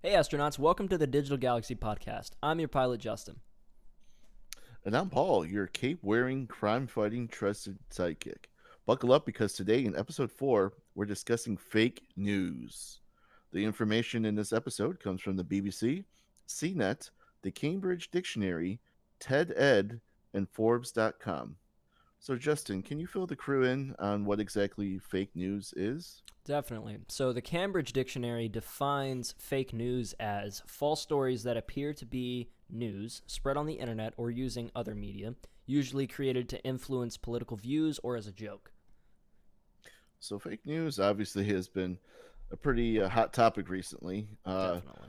Hey, astronauts, welcome to the Digital Galaxy Podcast. I'm your pilot, Justin. And I'm Paul, your cape wearing, crime fighting, trusted sidekick. Buckle up because today in episode 4, we're discussing fake news. The information in this episode comes from the BBC, CNET, the Cambridge Dictionary, TED-Ed, and Forbes.com. So, Justin, can you fill the crew in on what exactly fake news is? Definitely. So, the Cambridge Dictionary defines fake news as false stories that appear to be news spread on the internet or using other media, usually created to influence political views or as a joke. So, fake news obviously has been a pretty hot topic recently. Definitely.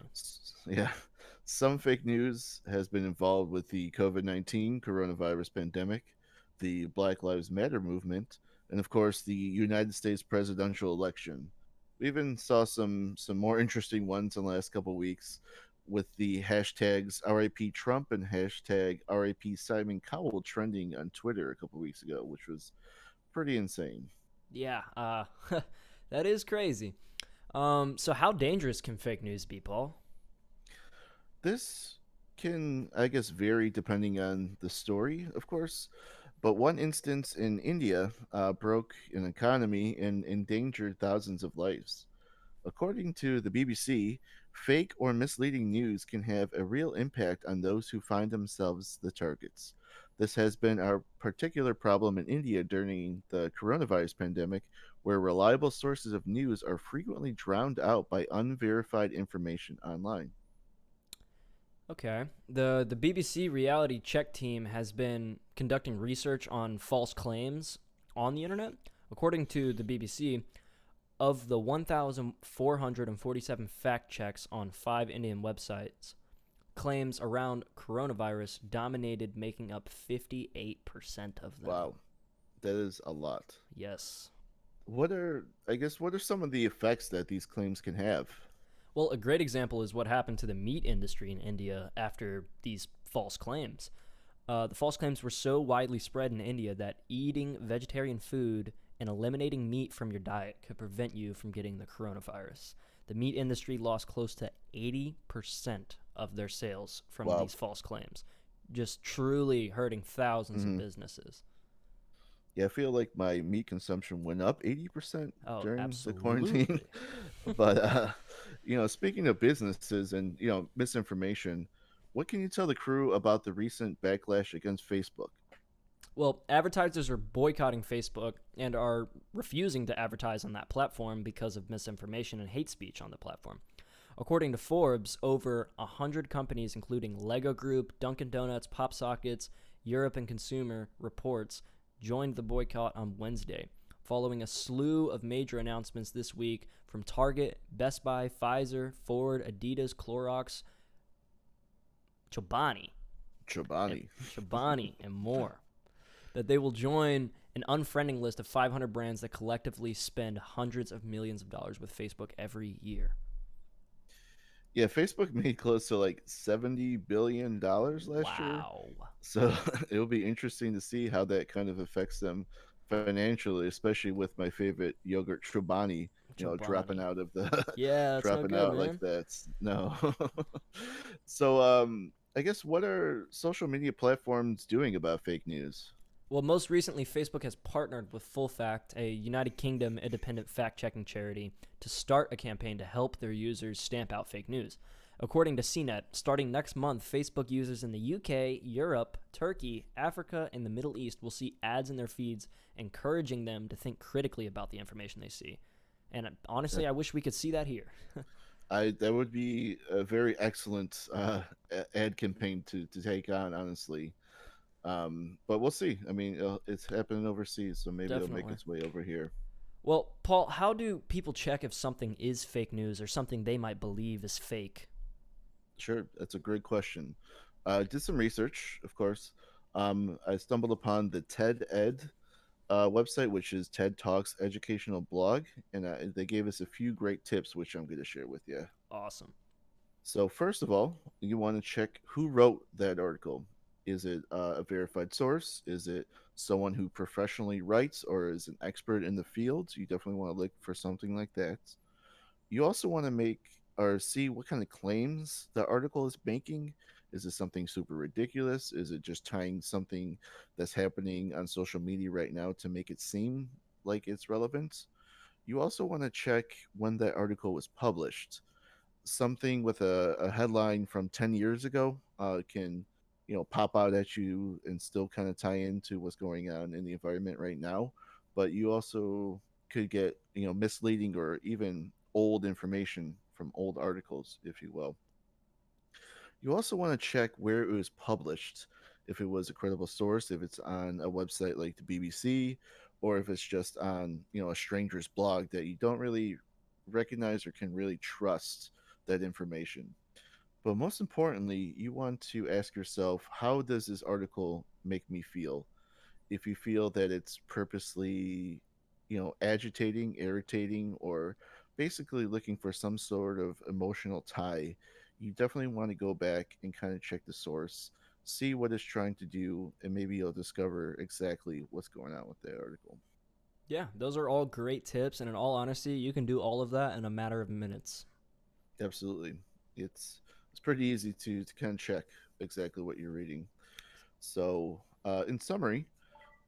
Yeah, some fake news has been involved with the COVID-19 coronavirus pandemic, the Black Lives Matter movement, and of course the United States presidential election. We even saw some more interesting ones in the last couple of weeks with the hashtags RIP Trump and hashtag RIP Simon Cowell trending on Twitter a couple of weeks ago, which was pretty insane. Yeah, that is crazy. So how dangerous can fake news be, Paul? This can, I guess, vary depending on the story, of course. But one instance in India broke an economy and endangered thousands of lives. According to the BBC, fake or misleading news can have a real impact on those who find themselves the targets. This has been our particular problem in India during the coronavirus pandemic, where reliable sources of news are frequently drowned out by unverified information online. Okay. The BBC reality check team has been conducting research on false claims on the internet. According to the BBC, of the 1,447 fact checks on 5 Indian websites, claims around coronavirus dominated, making up 58% of them. Wow, that is a lot. Yes. What are some of the effects that these claims can have? Well, a great example is what happened to the meat industry in India after these false claims. The false claims were so widely spread in India that eating vegetarian food and eliminating meat from your diet could prevent you from getting the coronavirus. The meat industry lost close to 80% of their sales from Wow. these false claims, just truly hurting thousands of Hmm. businesses. Yeah, I feel like my meat consumption went up 80% Oh, during the quarantine. absolutely. But speaking of businesses and misinformation, what can you tell the crew about the recent backlash against Facebook? Well, advertisers are boycotting Facebook and are refusing to advertise on that platform because of misinformation and hate speech on the platform. According to Forbes, over 100 companies, including Lego Group, Dunkin' Donuts, PopSockets, Europe, and Consumer Reports, joined the boycott on Wednesday, following a slew of major announcements this week from Target, Best Buy, Pfizer, Ford, Adidas, Clorox, Chobani, and Chobani. more, that they will join an unfriending list of 500 brands that collectively spend hundreds of millions of dollars with Facebook every year. Yeah, Facebook made close to like $70 billion last year. Wow. So it'll be interesting to see how that kind of affects them financially, especially with my favorite yogurt Chobani, dropping Chobani. out of the Yeah, that's no dropping good, out like man. that. No. So I guess what are social media platforms doing about fake news? Well, most recently, Facebook has partnered with Full Fact, a United Kingdom independent fact checking charity, to start a campaign to help their users stamp out fake news. According to CNET, starting next month, Facebook users in the UK, Europe, Turkey, Africa, and the Middle East will see ads in their feeds encouraging them to think critically about the information they see. And honestly, I wish we could see that here. I That would be a very excellent ad campaign to take on, honestly. But we'll see. I mean, it's happening overseas, so maybe it'll make Definitely. its way over here. Well, Paul, how do people check if something is fake news or something they might believe is fake? Sure, that's a great question. Did some research, of course. I stumbled upon the TED Ed website, which is TED Talks educational blog, and they gave us a few great tips, which I'm going to share with you. Awesome. So, first of all, you want to check who wrote that article. Is it a verified source? Is it someone who professionally writes or is an expert in the field? You definitely want to look for something like that. You also want to make or see what kind of claims the article is making. Is it something super ridiculous? Is it just tying something that's happening on social media right now to make it seem like it's relevant? You also want to check when that article was published. Something with a headline from 10 years ago can, pop out at you and still kind of tie into what's going on in the environment right now. But you also could get, misleading or even old information from old articles, if you will. You also want to check where it was published, if it was a credible source, if it's on a website like the BBC, or if it's just on, a stranger's blog that you don't really recognize or can really trust that information. But most importantly, you want to ask yourself, how does this article make me feel? If you feel that it's purposely, agitating, irritating, or basically looking for some sort of emotional tie, you definitely want to go back and kind of check the source, see what it's trying to do, and maybe you'll discover exactly what's going on with that article. Yeah, those are all great tips, and in all honesty, you can do all of that in a matter of minutes. Absolutely. It's pretty easy to kind of check exactly what you're reading. So, in summary,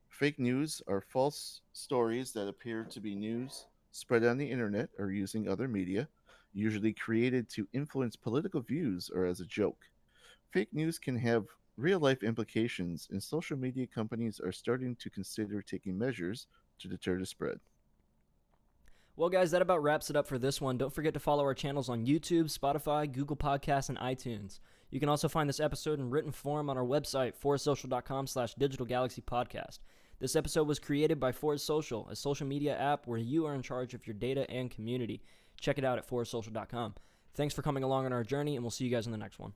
fake news are false stories that appear to be news, spread on the internet or using other media, usually created to influence political views or as a joke. Fake news can have real life implications, and social media companies are starting to consider taking measures to deter the spread. Well, guys, that about wraps it up for this one. Don't forget to follow our channels on YouTube, Spotify, Google Podcasts, and iTunes. You can also find this episode in written form on our website, forestsocial.com/digitalgalaxypodcast. This episode was created by Forest Social, a social media app where you are in charge of your data and community. Check it out at forestsocial.com. Thanks for coming along on our journey, and we'll see you guys in the next one.